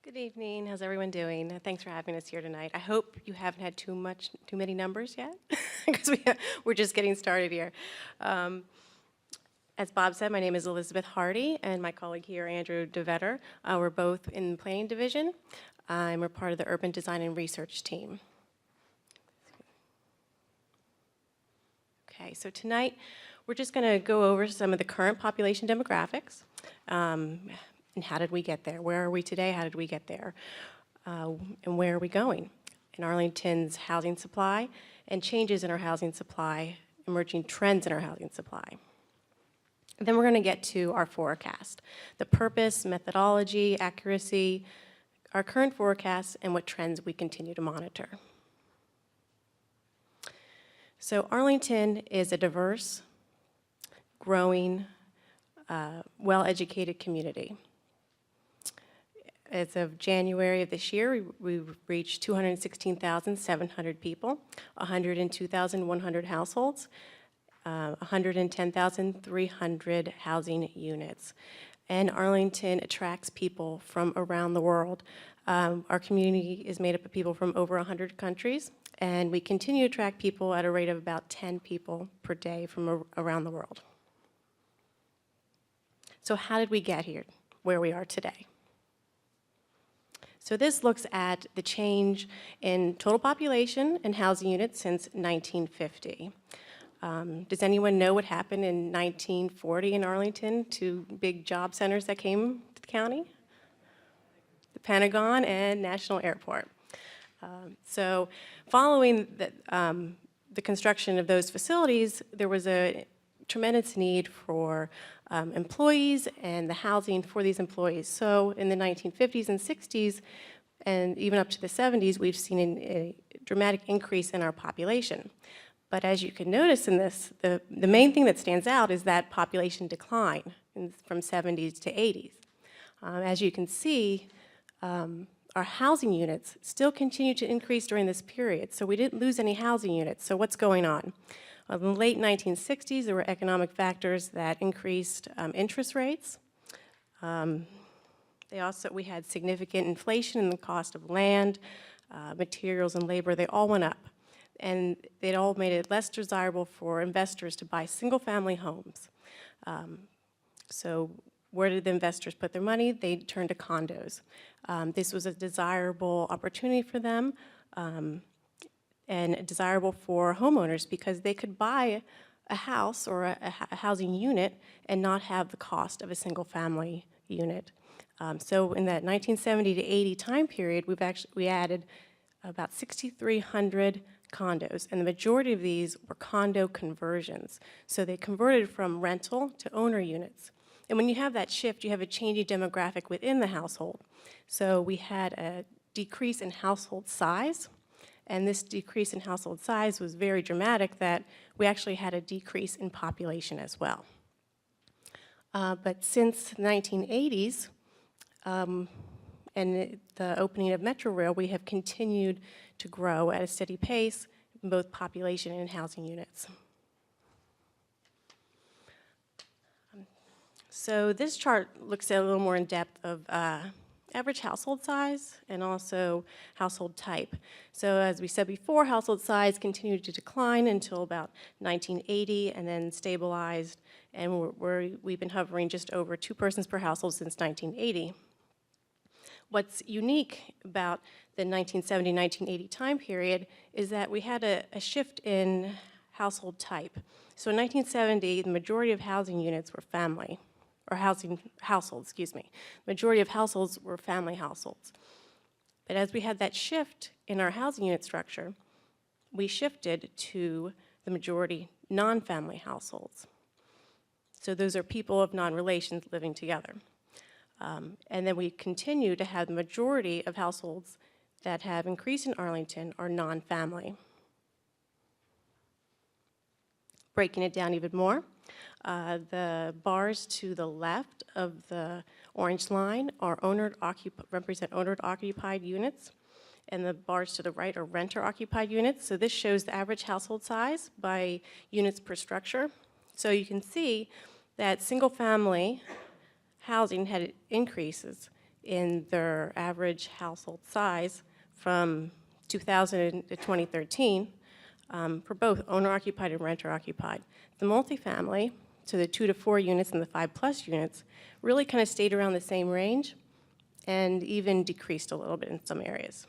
Good evening. How's everyone doing? Thanks for having us here tonight. I hope you haven't had too many numbers yet, because we're just getting started here. As Bob said, my name is Elizabeth Hardy, and my colleague here, Andrew DeVetter. We're both in the planning division. We're part of the urban design and research team. Okay, so tonight we're just going to go over some of the current population demographics. And how did we get there? Where are we today? How did we get there? And where are we going? In Arlington's housing supply and changes in our housing supply, emerging trends in our housing supply. And then we're going to get to our forecast, the purpose, methodology, accuracy, our current forecast, and what trends we continue to monitor. So Arlington is a diverse, growing, well-educated community. As of January of this year, we've reached 216,700 people, 102,100 households, 110,300 housing units. And Arlington attracts people from around the world. Our community is made up of people from over 100 countries, and we continue to attract people at a rate of about 10 people per day from around the world. So how did we get here, where we are today? So this looks at the change in total population and housing units since 1950. Does anyone know what happened in 1940 in Arlington? Two big job centers that came to the county? The Pentagon and National Airport. So following the construction of those facilities, there was a tremendous need for employees and the housing for these employees. So in the 1950s and 60s, and even up to the 70s, we've seen a dramatic increase in our population. But as you can notice in this, the main thing that stands out is that population decline from 70s to 80s. As you can see, our housing units still continue to increase during this period. So we didn't lose any housing units. So what's going on? In the late 1960s, there were economic factors that increased interest rates. We had significant inflation in the cost of land, materials, and labor. They all went up. And it all made it less desirable for investors to buy single-family homes. So where did the investors put their money? They turned to condos. This was a desirable opportunity for them. And desirable for homeowners because they could buy a house or a housing unit and not have the cost of a single family unit. So in that 1970 to 80 time period, we added about 6,300 condos, and the majority of these were condo conversions. So they converted from rental to owner units. And when you have that shift, you have a changing demographic within the household. So we had a decrease in household size. And this decrease in household size was very dramatic that we actually had a decrease in population as well. But since the 1980s and the opening of Metro Rail, we have continued to grow at a steady pace in both population and housing units. So this chart looks at a little more in depth of average household size and also household type. So as we said before, household size continued to decline until about 1980 and then stabilized, and we've been hovering just over 2 persons per household since 1980. What's unique about the 1970-1980 time period is that we had a shift in household type. So in 1970, the majority of housing units were family. Or households, excuse me. Majority of households were family households. But as we had that shift in our housing unit structure, we shifted to the majority non-family households. So those are people of non-relations living together. And then we continue to have the majority of households that have increased in Arlington are non-family. Breaking it down even more, the bars to the left of the orange line are represent owner-occupied units, and the bars to the right are renter-occupied units. So this shows the average household size by units per structure. So you can see that single-family housing had increases in their average household size from 2000 to 2013 for both owner-occupied and renter-occupied. The multifamily, so the 2 to 4 units and the 5+ units, really kind of stayed around the same range and even decreased a little bit in some areas.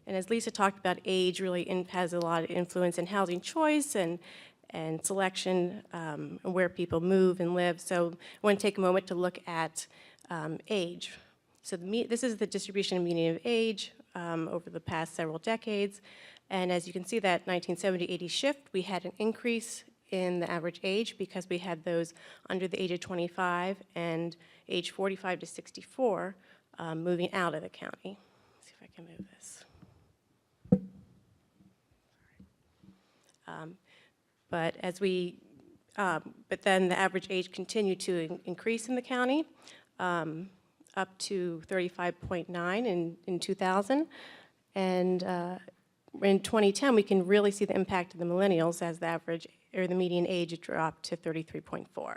And as Lisa talked about, age really has a lot of influence in housing choice and selection, and where people move and live. So I want to take a moment to look at age. So this is the distribution of median of age over the past several decades. And as you can see, that 1970-80 shift, we had an increase in the average age because we had those under the age of 25 and age 45 to 64 moving out of the county. Let's see if I can move this. But then the average age continued to increase in the county up to 35.9 in 2000. And in 2010, we can really see the impact of the millennials as the average or the median age dropped to 33.4.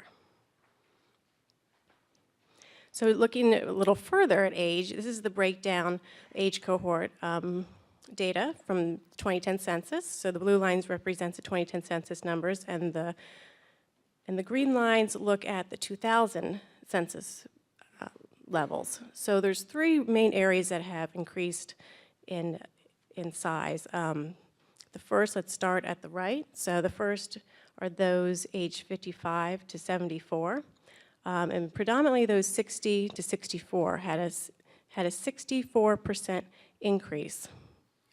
So looking a little further at age, this is the breakdown age cohort data from 2010 census. So the blue lines represents the 2010 census numbers, and the green lines look at the 2000 census levels. So there's 3 main areas that have increased in size. The first, let's start at the right. So the first are those aged 55 to 74, and predominantly those 60 to 64 had a 64% increase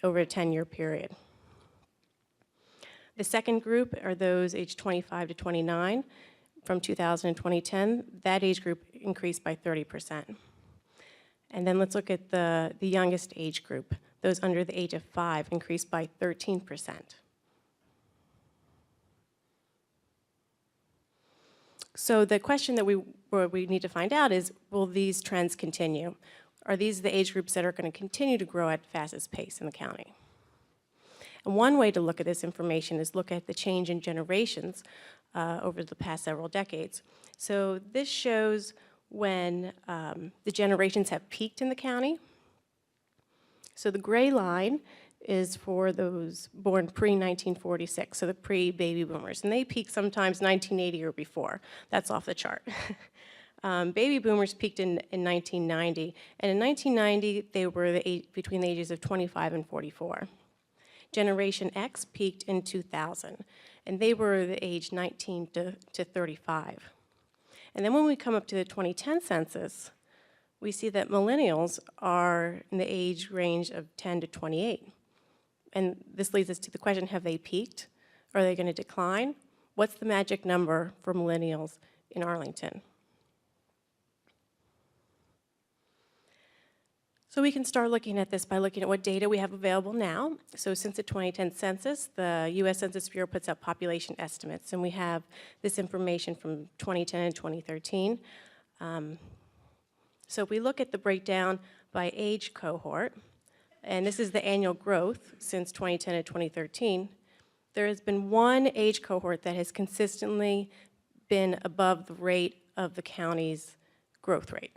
over a 10-year period. The second group are those aged 25 to 29 from 2000 and 2010. That age group increased by 30%. And then let's look at the youngest age group. Those under the age of 5 increased by 13%. So the question that we need to find out is, will these trends continue? Are these the age groups that are going to continue to grow at the fastest pace in the county? And one way to look at this information is look at the change in generations over the past several decades. So this shows when the generations have peaked in the county. So the gray line is for those born pre-1946, so the pre-baby boomers, and they peak sometimes 1980 or before. That's off the chart. Baby boomers peaked in 1990, and in 1990 they were between the ages of 25 and 44. Generation X peaked in 2000, and they were the age 19 to 35. And then when we come up to the 2010 census, we see that millennials are in the age range of 10 to 28. And this leads us to the question, have they peaked? Are they going to decline? What's the magic number for millennials in Arlington? So we can start looking at this by looking at what data we have available now. So since the 2010 census, the U.S. Census Bureau puts out population estimates, and we have this information from 2010 and 2013. So if we look at the breakdown by age cohort, and this is the annual growth since 2010 to 2013, there has been one age cohort that has consistently been above the rate of the county's growth rate.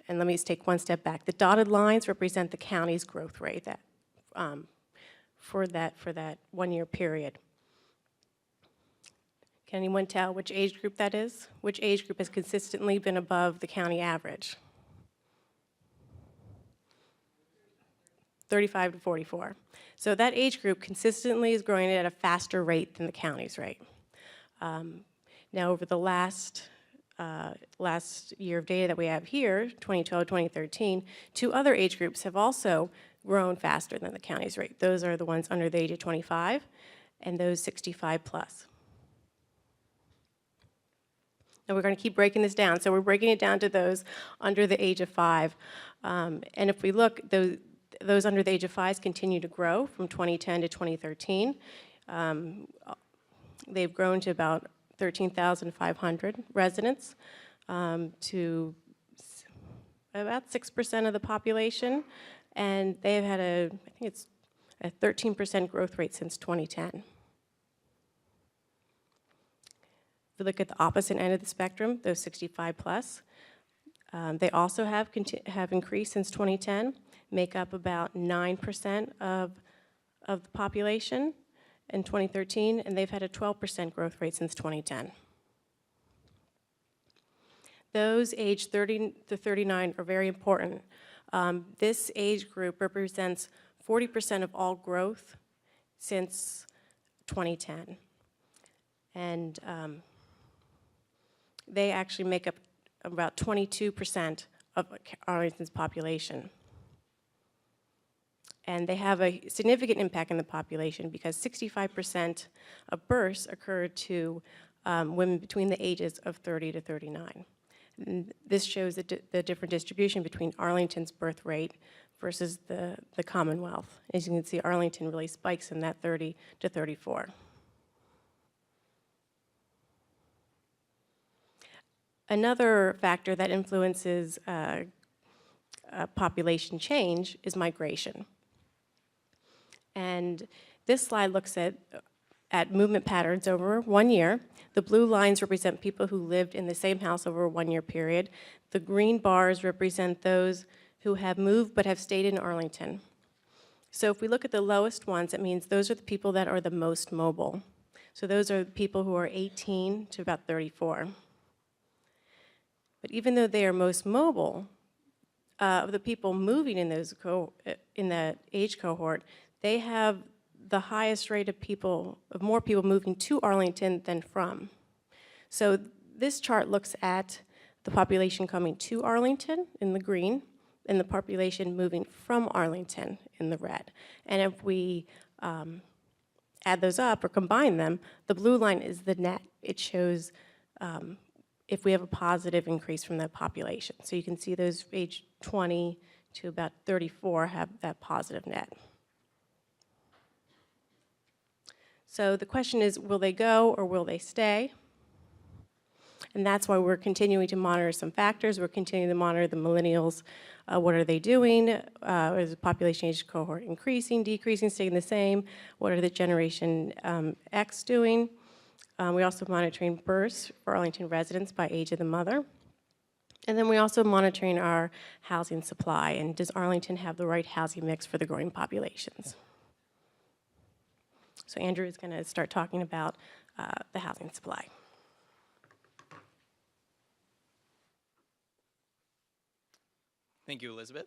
And let me just take one step back. The dotted lines represent the county's growth rate for that 1 year period. Can anyone tell which age group that is? Which age group has consistently been above the county average? 35 to 44. So that age group consistently is growing at a faster rate than the county's rate. Now over the last year of data that we have here, 2012, 2013, 2 other age groups have also grown faster than the county's rate. Those are the ones under the age of 25 and those 65 plus. And we're going to keep breaking this down. So we're breaking it down to those under the age of 5. And if we look, those under the age of 5 continue to grow from 2010 to 2013. They've grown to about 13,500 residents, to about 6% of the population, and they've had I think it's a 13% growth rate since 2010. If we look at the opposite end of the spectrum, those 65 plus, they also have increased since 2010, make up about 9% of the population in 2013, and they've had a 12% growth rate since 2010. Those aged 30 to 39 are very important. This age group represents 40% of all growth since 2010. And they actually make up about 22% of Arlington's population. And they have a significant impact on the population because 65% of births occur to women between the ages of 30 to 39. And this shows the different distribution between Arlington's birth rate versus the Commonwealth. As you can see, Arlington really spikes in that 30 to 34. Another factor that influences population change is migration. And this slide looks at movement patterns over 1 year. The blue lines represent people who lived in the same house over a 1-year period. The green bars represent those who have moved but have stayed in Arlington. So if we look at the lowest ones, it means those are the people that are the most mobile. So those are people who are 18 to about 34. But even though they are most mobile, of the people moving in in that age cohort, they have the highest rate of more people moving to Arlington than from. So this chart looks at the population coming to Arlington in the green and the population moving from Arlington in the red. And if we add those up or combine them, the blue line is the net. It shows if we have a positive increase from the population. So you can see those age 20 to about 34 have that positive net. So the question is, will they go or will they stay? And that's why we're continuing to monitor some factors. We're continuing to monitor the millennials. What are they doing? Is the population age cohort increasing, decreasing, staying the same? What are the Generation X doing? We're also monitoring births for Arlington residents by age of the mother. And then we're also monitoring our housing supply. And does Arlington have the right housing mix for the growing populations? So Andrew is going to start talking about the housing supply. Thank you, Elizabeth.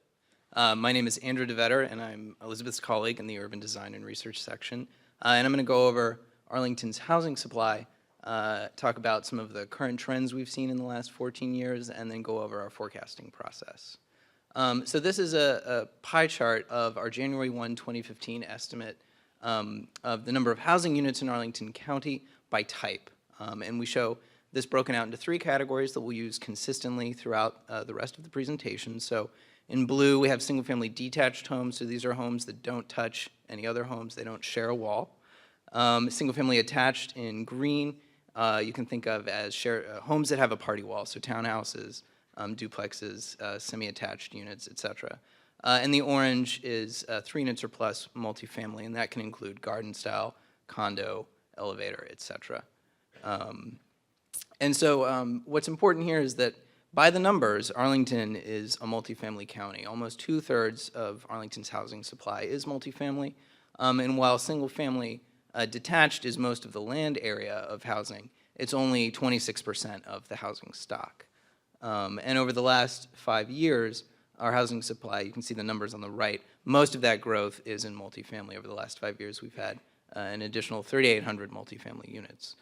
My name is Andrew DeVetter, and I'm Elizabeth's colleague in the Urban Design and Research section. And I'm going to go over Arlington's housing supply, talk about some of the current trends we've seen in the last 14 years, and then go over our forecasting process. So this is a pie chart of our January 1, 2015 estimate of the number of housing units in Arlington County by type. And we show this broken out into 3 categories that we'll use consistently throughout the rest of the presentation. So in blue, we have single-family detached homes. So these are homes that don't touch any other homes. They don't share a wall. Single-family attached in green, you can think of as homes that have a party wall, so townhouses, duplexes, semi-attached units, et cetera. And the orange is 3 units or plus multifamily, and that can include garden style, condo, elevator, et cetera. And so what's important here is that by the numbers, Arlington is a multifamily county. Almost 2/3 of Arlington's housing supply is multifamily. And while single family detached is most of the land area of housing, it's only 26% of the housing stock. And over the last 5 years, our housing supply, you can see the numbers on the right, most of that growth is in multifamily. Over the last 5 years, we've had an additional 3,800 multifamily units.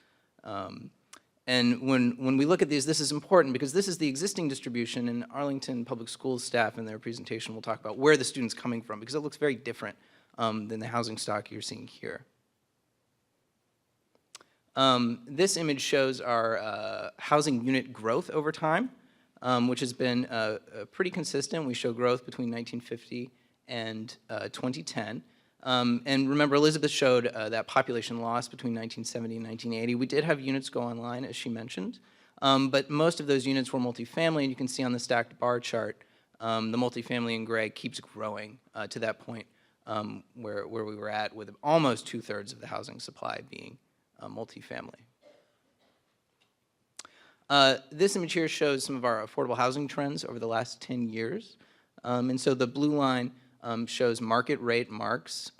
And when we look at these, this is important because this is the existing distribution, and Arlington Public Schools staff in their presentation will talk about where the student's coming from because it looks very different than the housing stock you're seeing here. This image shows our housing unit growth over time, which has been pretty consistent. We show growth between 1950 and 2010. And remember, Elizabeth showed that population loss between 1970 and 1980. We did have units go online, as she mentioned, but most of those units were multifamily, and you can see on the stacked bar chart, the multifamily in gray keeps growing to that point where we were at, with almost 2/3 of the housing supply being multifamily. This image here shows some of our affordable housing trends over the last 10 years. And so the blue line shows market rate marks,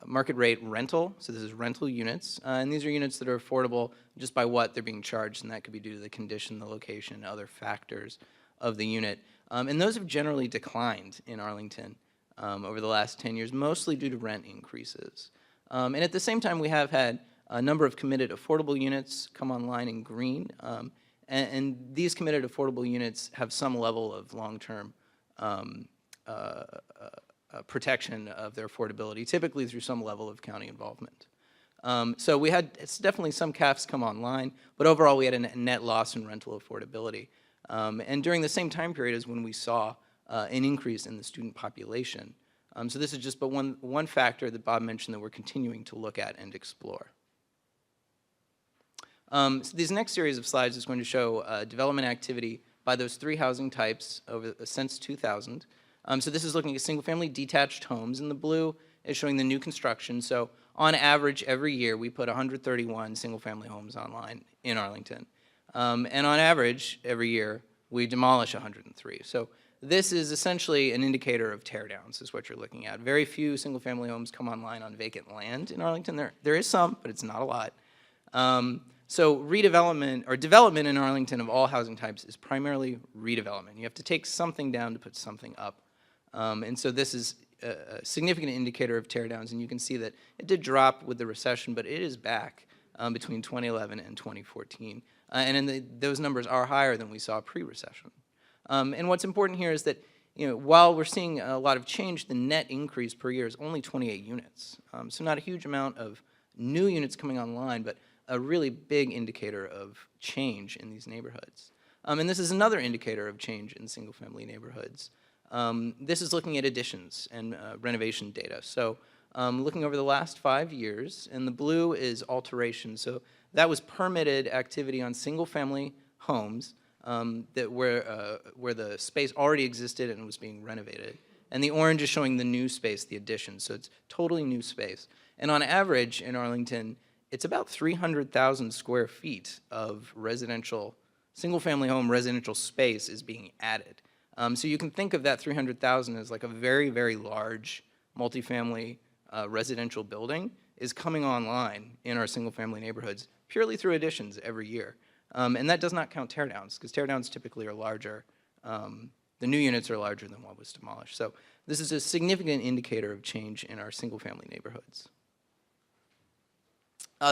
market rate rental. So this is rental units. And these are units that are affordable just by what they're being charged. And that could be due to the condition, the location, other factors of the unit. And those have generally declined in Arlington over the last 10 years, mostly due to rent increases. And at the same time, we have had a number of committed affordable units come online in green. And these committed affordable units have some level of long-term protection of their affordability, typically through some level of county involvement. So we had definitely some CAFs come online, but overall we had a net loss in rental affordability. And during the same time period is when we saw an increase in the student population. So this is just but one factor that Bob mentioned that we're continuing to look at and explore. So these next series of slides is going to show development activity by those three housing types since 2000. So this is looking at single-family detached homes, and the blue is showing the new construction. So on average, every year, we put 131 single-family homes online in Arlington. And on average, every year, we demolish 103. So this is essentially an indicator of teardowns, is what you're looking at. Very few single-family homes come online on vacant land in Arlington. There is some, but it's not a lot. So redevelopment, or development in Arlington of all housing types is primarily redevelopment. You have to take something down to put something up. And so this is a significant indicator of teardowns, and you can see that it did drop with the recession, but it is back between 2011 and 2014. And those numbers are higher than we saw pre-recession. And what's important here is that while we're seeing a lot of change, the net increase per year is only 28 units. So not a huge amount of new units coming online, but a really big indicator of change in these neighborhoods. And this is another indicator of change in single-family neighborhoods. This is looking at additions and renovation data. So looking over the last 5 years, and the blue is alteration. So that was permitted activity on single-family homes where the space already existed and was being renovated. And the orange is showing the new space, the addition. So it's totally new space. And on average in Arlington, it's about 300,000 square feet of residential, single-family home residential space is being added. So you can think of that 300,000 as like a very, very large multifamily residential building is coming online in our single-family neighborhoods purely through additions every year. And that does not count teardowns, because teardowns typically are larger. The new units are larger than what was demolished. So this is a significant indicator of change in our single-family neighborhoods.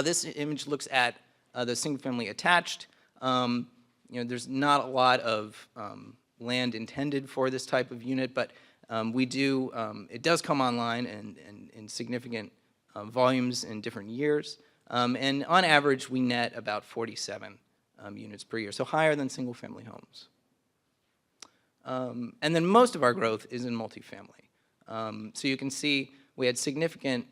This image looks at the single-family attached. There's not a lot of land intended for this type of unit, but it does come online in significant volumes in different years. And on average, we net about 47 units per year, so higher than single-family homes. And then most of our growth is in multifamily. So you can see we had significant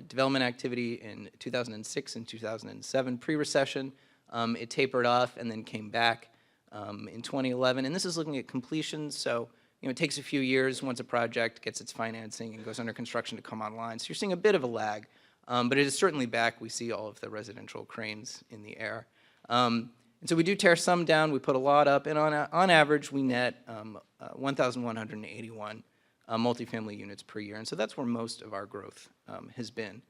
development activity in 2006 and 2007, pre-recession. It tapered off and then came back in 2011. And this is looking at completions. So it takes a few years once a project gets its financing and goes under construction to come online. So you're seeing a bit of a lag. But it is certainly back. We see all of the residential cranes in the air. And so we do tear some down. We put a lot up. And on average, we net 1,181 multifamily units per year. And so that's where most of our growth has been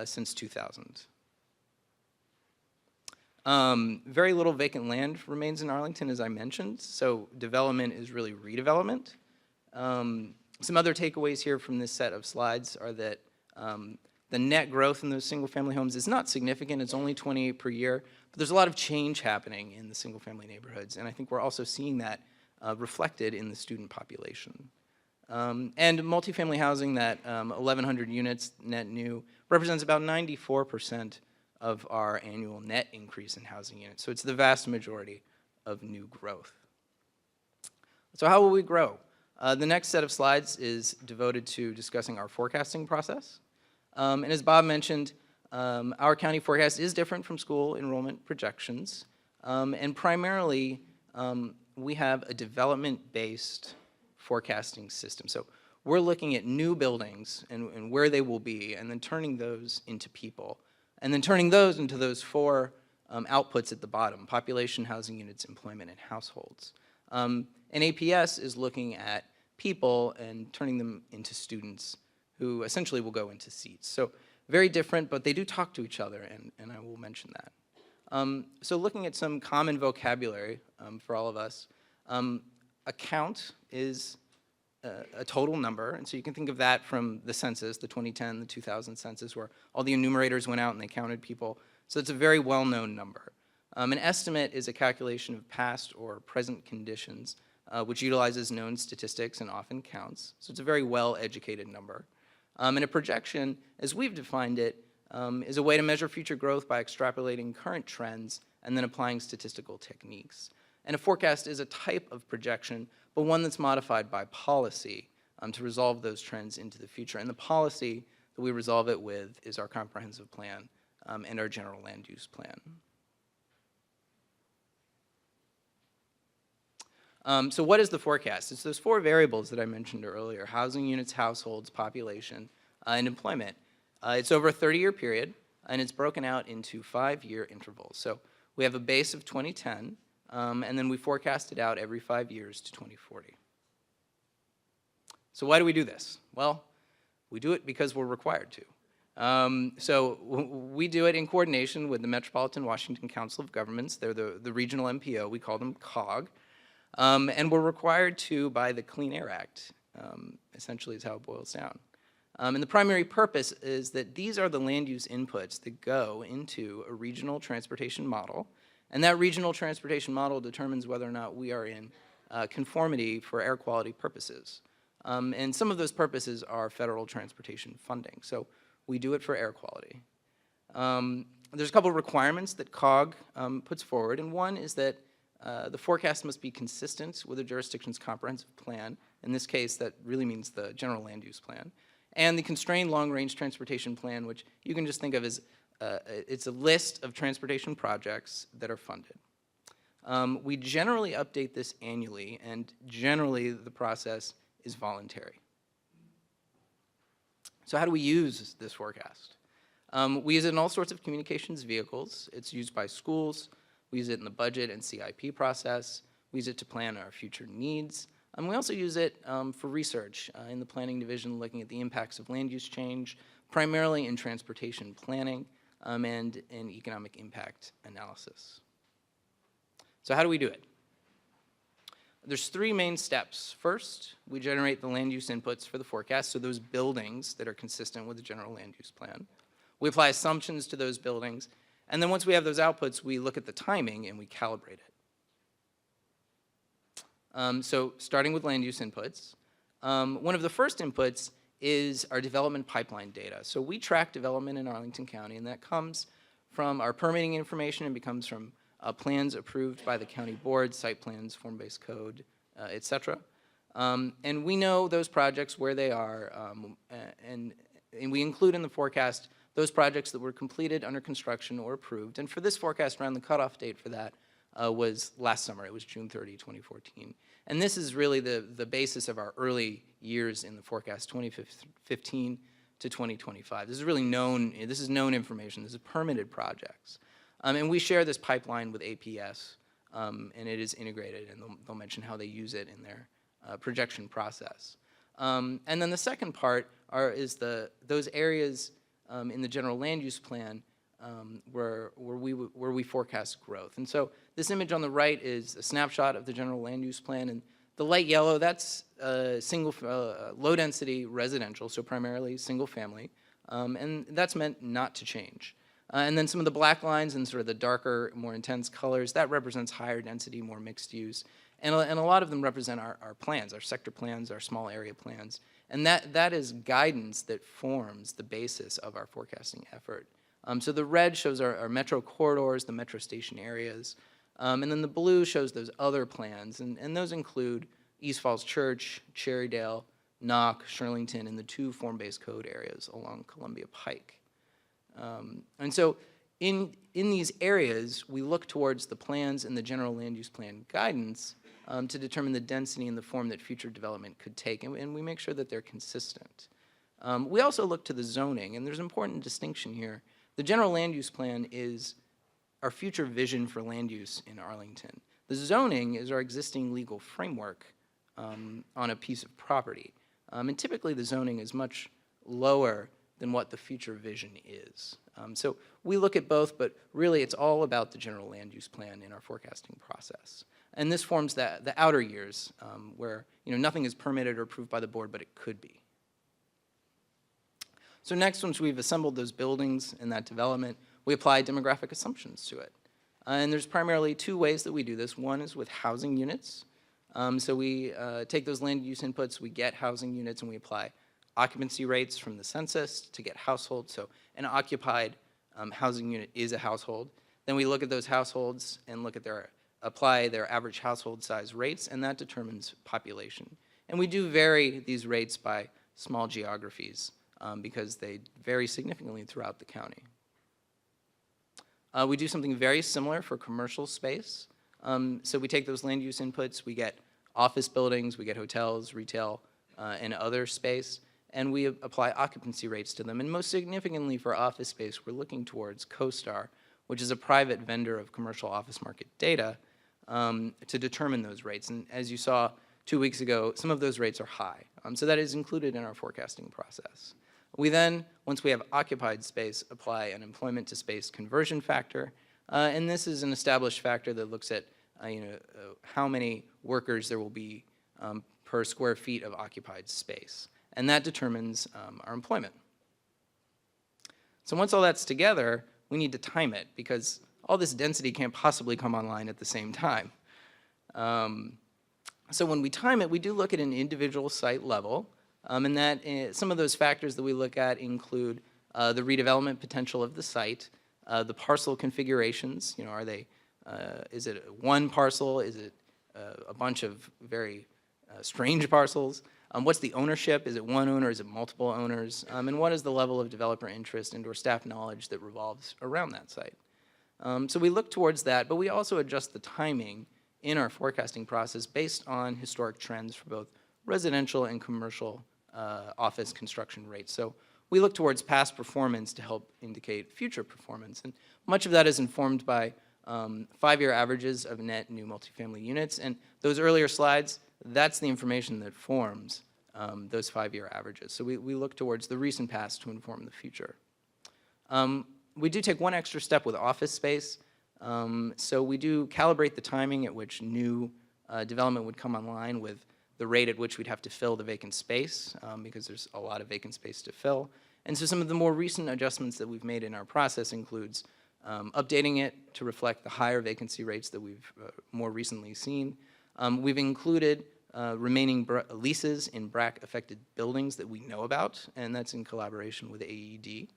since 2000. Very little vacant land remains in Arlington, as I mentioned. So development is really redevelopment. Some other takeaways here from this set of slides are that the net growth in those single-family homes is not significant. It's only 28 per year. But there's a lot of change happening in the single-family neighborhoods. And I think we're also seeing that reflected in the student population. And multifamily housing, that 1,100 units net new, represents about 94% of our annual net increase in housing units. So it's the vast majority of new growth. So how will we grow? The next set of slides is devoted to discussing our forecasting process. And as Bob mentioned, our county forecast is different from school enrollment projections. And primarily, we have a development-based forecasting system. So we're looking at new buildings and where they will be, and then turning those into people, and then turning those into those 4 outputs at the bottom: population, housing units, employment, and households. And APS is looking at people and turning them into students who essentially will go into seats. So very different, but they do talk to each other, and I will mention that. So looking at some common vocabulary for all of us, a count is a total number, and so you can think of that from the census, the 2010, the 2000 census, where all the enumerators went out and they counted people. So it's a very well-known number. An estimate is a calculation of past or present conditions, which utilizes known statistics and often counts. So it's a very well-educated number. And a projection, as we've defined it, is a way to measure future growth by extrapolating current trends and then applying statistical techniques. And a forecast is a type of projection, but one that's modified by policy to resolve those trends into the future. And the policy that we resolve it with is our comprehensive plan and our general land use plan. So what is the forecast? It's those four variables that I mentioned earlier: housing units, households, population, and employment. It's over a 30-year period, and it's broken out into 5-year intervals. So we have a base of 2010, and then we forecast it out every 5 years to 2040. So why do we do this? Well, we do it because we're required to. So we do it in coordination with the Metropolitan Washington Council of Governments. They're the regional MPO. We call them COG. And we're required to by the Clean Air Act, essentially is how it boils down. And the primary purpose is that these are the land use inputs that go into a regional transportation model, and that regional transportation model determines whether or not we are in conformity for air quality purposes. And some of those purposes are federal transportation funding, so we do it for air quality. There's a couple of requirements that COG puts forward, and one is that the forecast must be consistent with a jurisdiction's comprehensive plan. In this case, that really means the general land use plan. And the constrained long-range transportation plan, which you can just think of as it's a list of transportation projects that are funded. We generally update this annually, and generally the process is voluntary. So how do we use this forecast? We use it in all sorts of communications vehicles. It's used by schools. We use it in the budget and CIP process. We use it to plan our future needs. We also use it for research in the planning division, looking at the impacts of land use change, primarily in transportation planning and in economic impact analysis. So how do we do it? There's 3 main steps. First, we generate the land use inputs for the forecast, so those buildings that are consistent with the general land use plan. We apply assumptions to those buildings, and then once we have those outputs, we look at the timing and we calibrate it. So starting with land use inputs, one of the first inputs is our development pipeline data. So we track development in Arlington County, and that comes from our permitting information and becomes from plans approved by the county board, site plans, form-based code, et cetera. And we know those projects, where they are, and we include in the forecast those projects that were completed, under construction, or approved. And for this forecast round, the cutoff date for that was last summer. It was June 30, 2014. And this is really the basis of our early years in the forecast, 2015 to 2025. This is really known, this is known information. This is permitted projects. And we share this pipeline with APS, and it is integrated, and they'll mention how they use it in their projection process. And then the second part is those areas in the general land use plan where we forecast growth. And so this image on the right is a snapshot of the general land use plan, and the light yellow, that's single low-density residential, so primarily single family, and that's meant not to change. And then some of the black lines and sort of the darker, more intense colors, that represents higher density, more mixed use, and a lot of them represent our plans, our sector plans, our small area plans, and that is guidance that forms the basis of our forecasting effort. So the red shows our metro corridors, the metro station areas, and then the blue shows those other plans, and those include East Falls Church, Cherrydale, Knock, Shirlington, and the 2 form-based code areas along Columbia Pike. And so in these areas, we look towards the plans and the general land use plan guidance to determine the density and the form that future development could take, and we make sure that they're consistent. We also look to the zoning, and there's an important distinction here. The general land use plan is our future vision for land use in Arlington. The zoning is our existing legal framework on a piece of property. And typically the zoning is much lower than what the future vision is. So we look at both, but really it's all about the general land use plan in our forecasting process. And this forms the outer years where nothing is permitted or approved by the board, but it could be. So next, once we've assembled those buildings and that development, we apply demographic assumptions to it. And there's primarily two ways that we do this. One is with housing units. So we take those land use inputs, we get housing units, and we apply occupancy rates from the census to get households. So an occupied housing unit is a household. Then we look at those households and look at apply their average household size rates, and that determines population. And we do vary these rates by small geographies because they vary significantly throughout the county. We do something very similar for commercial space. So we take those land use inputs, we get office buildings, we get hotels, retail, and other space, and we apply occupancy rates to them. And most significantly for office space, we're looking towards CoStar, which is a private vendor of commercial office market data, to determine those rates. And as you saw 2 weeks ago, some of those rates are high. So that is included in our forecasting process. We then, once we have occupied space, apply an employment to space conversion factor. And this is an established factor that looks at how many workers there will be per square feet of occupied space. And that determines our employment. So once all that's together, we need to time it because all this density can't possibly come online at the same time. So when we time it, we do look at an individual site level. And that some of those factors that we look at include the redevelopment potential of the site, the parcel configurations. Are they? Is it one parcel? Is it a bunch of very strange parcels? What's the ownership? Is it one owner? Is it multiple owners? And what is the level of developer interest and/or staff knowledge that revolves around that site? So we look towards that, but we also adjust the timing in our forecasting process based on historic trends for both residential and commercial office construction rates. So we look towards past performance to help indicate future performance. And much of that is informed by 5-year averages of net new multifamily units. And those earlier slides, that's the information that forms those 5-year averages. So we look towards the recent past to inform the future. We do take one extra step with office space. So we do calibrate the timing at which new development would come online with the rate at which we'd have to fill the vacant space because there's a lot of vacant space to fill. And so some of the more recent adjustments that we've made in our process includes updating it to reflect the higher vacancy rates that we've more recently seen. We've included remaining leases in BRAC-affected buildings that we know about, and that's in collaboration with AED.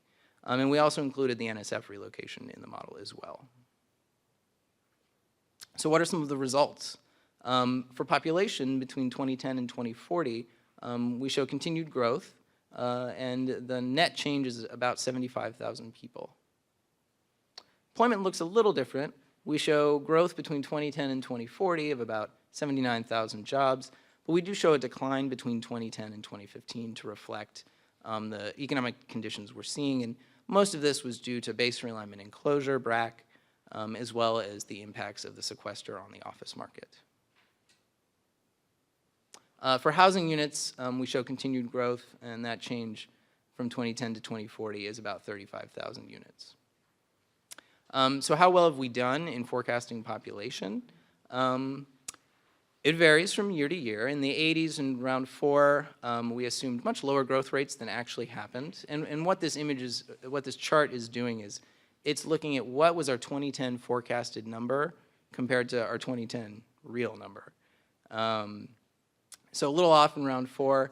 And we also included the NSF relocation in the model as well. So what are some of the results? For population between 2010 and 2040, we show continued growth, and the net change is about 75,000 people. Employment looks a little different. We show growth between 2010 and 2040 of about 79,000 jobs, but we do show a decline between 2010 and 2015 to reflect the economic conditions we're seeing, and most of this was due to base realignment and closure, BRAC, as well as the impacts of the sequester on the office market. For housing units, we show continued growth, and that change from 2010 to 2040 is about 35,000 units. So how well have we done in forecasting population? It varies from year to year. In the 80s, in round 4, we assumed much lower growth rates than actually happened. And what this chart is doing is it's looking at what was our 2010 forecasted number compared to our 2010 real number. So a little off in round 4,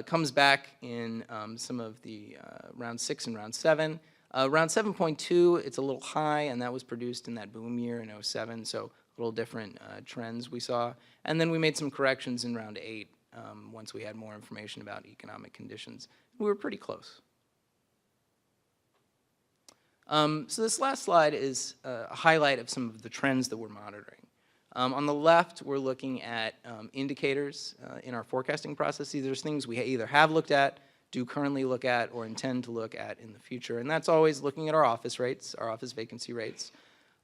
comes back in some of the round 6 and round 7. Round 7.2, it's a little high, and that was produced in that boom year in 07, so a little different trends we saw. And then we made some corrections in round 8 once we had more information about economic conditions. We were pretty close. So this last slide is a highlight of some of the trends that we're monitoring. On the left, we're looking at indicators in our forecasting process. There's things we either have looked at, do currently look at, or intend to look at in the future. And that's always looking at our office rates, our office vacancy rates.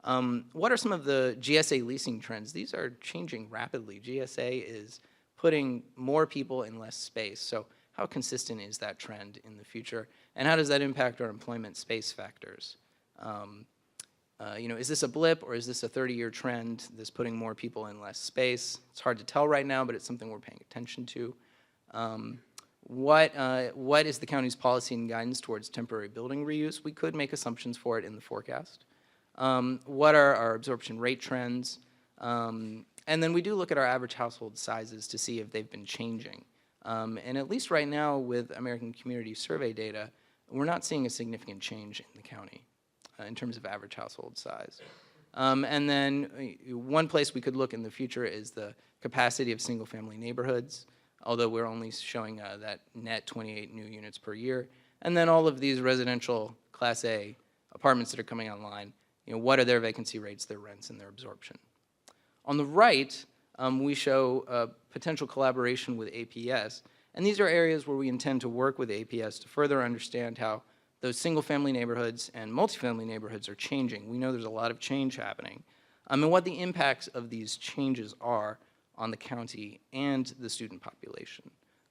What are some of the GSA leasing trends? These are changing rapidly. GSA is putting more people in less space. So how consistent is that trend in the future? And how does that impact our employment space factors? Is this a blip or is this a 30-year trend, this putting more people in less space? It's hard to tell right now, but it's something we're paying attention to. What is the county's policy and guidance towards temporary building reuse? We could make assumptions for it in the forecast. What are our absorption rate trends? And then we do look at our average household sizes to see if they've been changing. And at least right now with American Community Survey data, we're not seeing a significant change in the county in terms of average household size. And then one place we could look in the future is the capacity of single-family neighborhoods, although we're only showing that net 28 new units per year. And then all of these residential Class A apartments that are coming online, what are their vacancy rates, their rents, and their absorption. On the right, we show potential collaboration with APS, and these are areas where we intend to work with APS to further understand how those single-family neighborhoods and multifamily neighborhoods are changing. We know there's a lot of change happening, and what the impacts of these changes are on the county and the student population.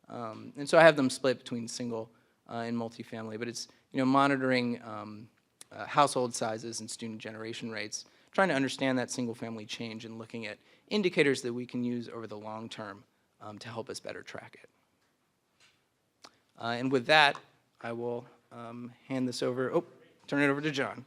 And so I have them split between single and multifamily, but it's monitoring household sizes and student generation rates, trying to understand that single-family change and looking at indicators that we can use over the long term to help us better track it. And with that, I will hand this over, turn it over to John.